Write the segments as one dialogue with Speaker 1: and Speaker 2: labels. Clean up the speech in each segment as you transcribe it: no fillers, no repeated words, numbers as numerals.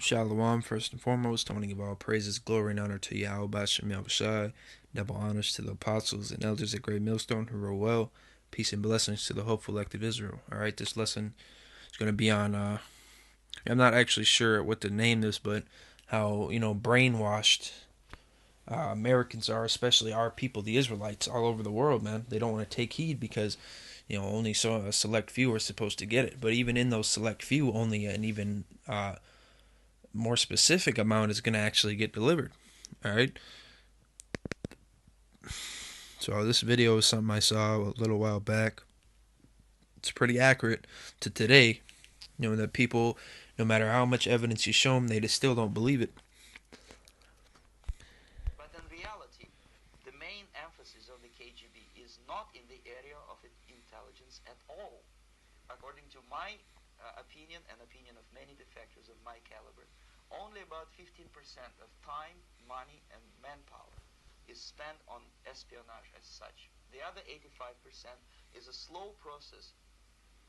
Speaker 1: Shalom, first and foremost, I want to give all praises, glory, and honor to Yahweh Bashem Yahushai. Double honors to the apostles and elders at Great Millstone who wrote well. Peace and blessings to the hopeful elect of Israel. All right, this lesson is going to be on, I'm not actually sure what to name this, but how, brainwashed Americans are, especially our people, the Israelites, all over the world, man. They don't want to take heed because, only so a select few are supposed to get it. But even in those select few, only an even more specific amount is going to actually get delivered. All right. So this video is something I saw a little while back. It's pretty accurate to today. That people, no matter how much evidence you show them, they just still don't believe it.
Speaker 2: But in reality, the main emphasis of the KGB is not in the area of intelligence at all. According to my opinion and opinion of many defectors of my caliber, only about 15% of time, money, and manpower is spent on espionage as such. The other 85% is a slow process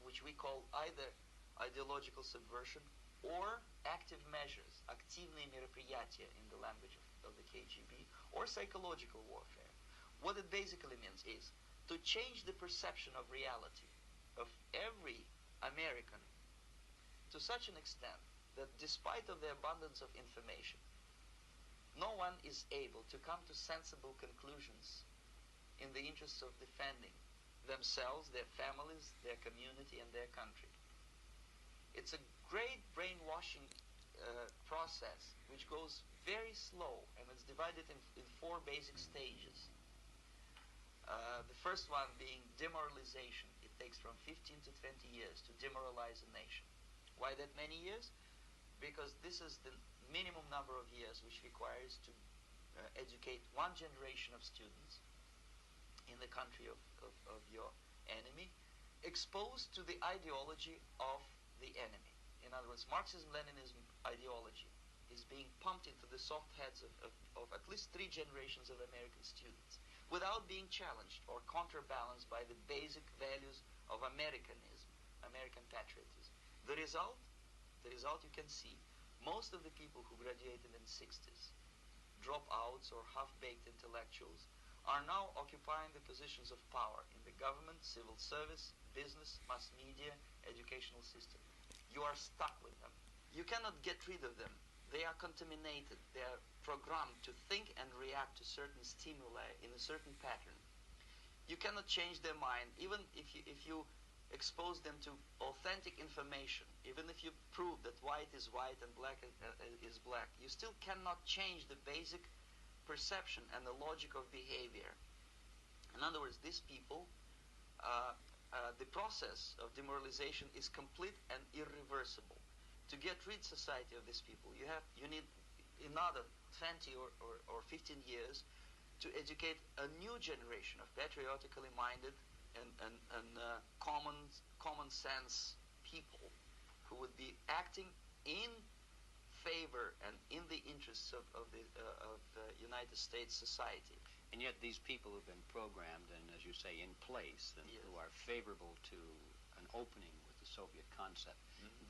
Speaker 2: which we call either ideological subversion or active measures, активные мероприятия in the language of the KGB, or psychological warfare. What it basically means is to change the perception of reality of every American to such an extent that despite of the abundance of information, no one is able to come to sensible conclusions in the interests of defending themselves, their families, their community, and their country. It's a great brainwashing process which goes very slow, and it's divided in four basic stages. The first one being demoralization. It takes from 15 to 20 years to demoralize a nation. Why that many years? Because this is the minimum number of years which requires to educate one generation of students in the country of your enemy, exposed to the ideology of the enemy. In other words, Marxism-Leninism ideology is being pumped into the soft heads of at least 3 generations of American students without being challenged or counterbalanced by the basic values of Americanism, American patriotism. The result you can see, most of the people who graduated in the 60s, dropouts or half-baked intellectuals, are now occupying the positions of power in the government, civil service, business, mass media, educational system. You are stuck with them. You cannot get rid of them. They are contaminated. They are programmed to think and react to certain stimuli in a certain pattern. You cannot change their mind, even if you expose them to authentic information, even if you prove that white is white and black is black. You still cannot change the basic perception and the logic of behavior. In other words, these people, the process of demoralization is complete and irreversible. To get rid society of these people, you need another 20 or 15 years to educate a new generation of patriotically minded and common sense people who would be acting in favor and in the interests of the United States society.
Speaker 3: And yet these people who've been programmed and, as you say, in place, and
Speaker 2: yes,
Speaker 3: who are favorable to an opening with the Soviet concept,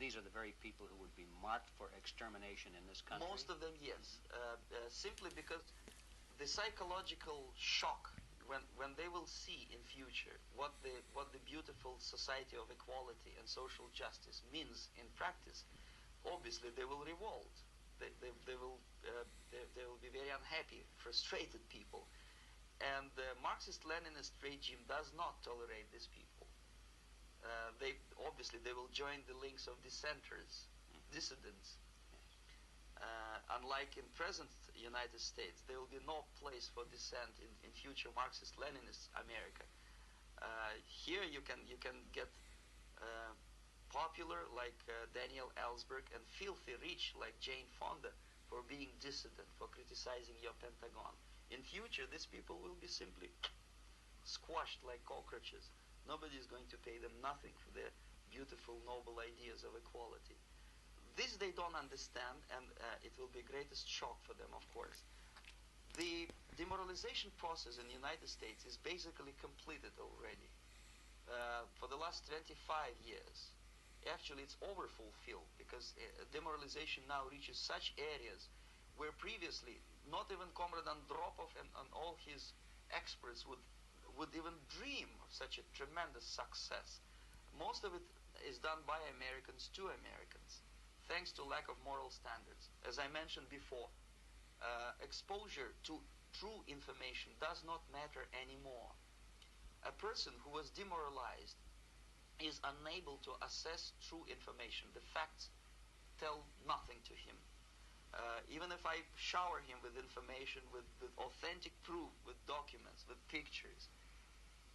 Speaker 3: these are the very people who would be marked for extermination in this country?
Speaker 2: Most of them, yes. Simply because the psychological shock when they will see in future what the beautiful society of equality and social justice means in practice, obviously they will revolt. They will be very unhappy, frustrated people. And the Marxist-Leninist regime does not tolerate these people. Obviously they will join the links of dissenters, dissidents. Unlike in present United States, there will be no place for dissent in future Marxist-Leninist America. Here you can get popular like Daniel Ellsberg and filthy rich like Jane Fonda for being dissident, for criticizing your Pentagon. In future, these people will be simply squashed like cockroaches. Nobody is going to pay them nothing for their beautiful, noble ideas of equality. This they don't understand, and it will be greatest shock for them, of course. The demoralization process in the United States is basically completed already. For the last 25 years, actually it's overfulfilled, because demoralization now reaches such areas where previously not even Comrade Andropov and all his experts would even dream of such a tremendous success. Most of it is done by Americans to Americans, thanks to lack of moral standards. As I mentioned before, exposure to true information does not matter anymore. A person who was demoralized is unable to assess true information. The facts tell nothing to him. Even if I shower him with information, with authentic proof, with documents, with pictures,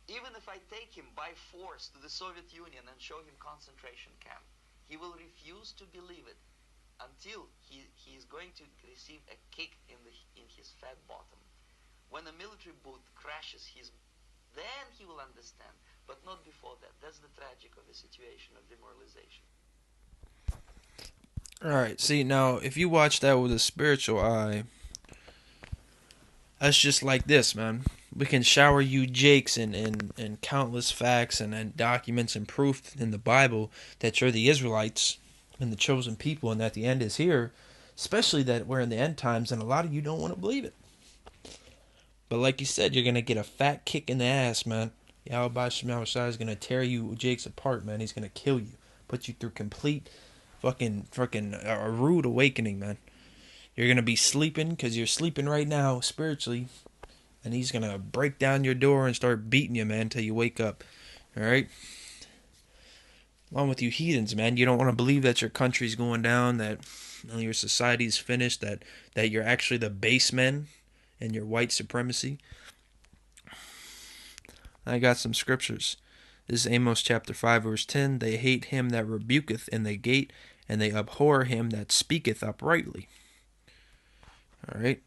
Speaker 2: even if I take him by force to the Soviet Union and show him concentration camp, he will refuse to believe it until he is going to receive a kick in his fat bottom. When a military boot crashes then he will understand, but not before that. That's the tragic of the situation of demoralization.
Speaker 1: All right. See, now if you watch that with a spiritual eye, that's just like this, man. We can shower you jakes and countless facts and documents and proof in the Bible that you're the Israelites and the chosen people and that the end is here, especially that we're in the end times, and a lot of you don't want to believe it. But like you said, you're going to get a fat kick in the ass, man. Yahweh Shema Shai is going to tear you jakes apart, man. He's going to kill you, put you through complete fucking a rude awakening, man. You're going to be sleeping because you're sleeping right now spiritually, and he's going to break down your door and start beating you, man, until you wake up. All right? Along with you heathens, man. You don't want to believe that your country's going down, that your society's finished, that you're actually the base men and your white supremacy. I got some scriptures. This is Amos chapter 5, verse 10. They hate him that rebuketh in the gate, and they abhor him that speaketh uprightly. All right.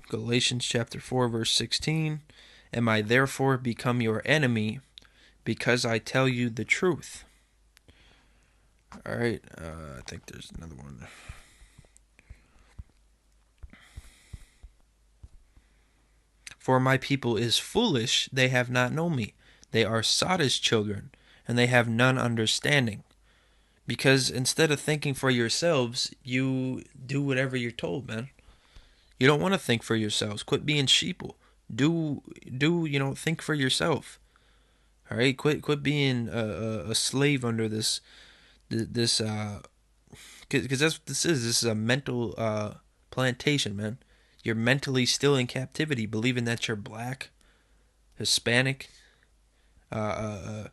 Speaker 1: Galatians chapter 4, verse 16. Am I therefore become your enemy because I tell you the truth? All right. I think there's another one. For my people is foolish, they have not known me. They are sottish children, and they have none understanding. Because instead of thinking for yourselves, you do whatever you're told, man. You don't want to think for yourselves. Quit being sheeple. Think for yourself. All right, quit being a slave under this, because that's what this is. This is a mental plantation, man. You're mentally still in captivity, believing that you're black, Hispanic, uh,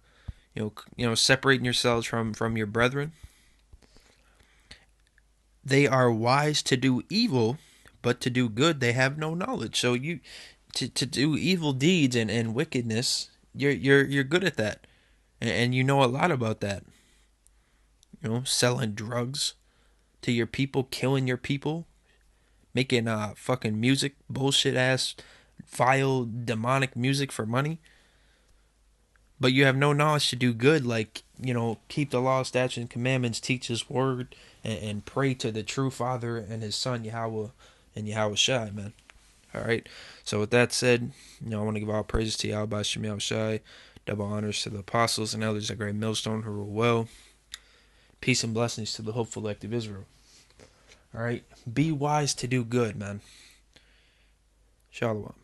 Speaker 1: separating yourselves from your brethren. They are wise to do evil, but to do good they have no knowledge. So you to do evil deeds and wickedness, you're good at that, and you know a lot about that. Selling drugs to your people, killing your people, making fucking music, bullshit ass, vile, demonic music for money. But you have no knowledge to do good, like, keep the law, statutes, and commandments, teach his word, and pray to the true Father and his Son, Yahweh, and Yahweh Shai, man. All right. So with that said, I want to give all praises to Yahweh Shem Shai, double honors to the apostles and elders at Great Millstone who rule well. Peace and blessings to the hopeful elect of Israel. All right. Be wise to do good, man. Shalom.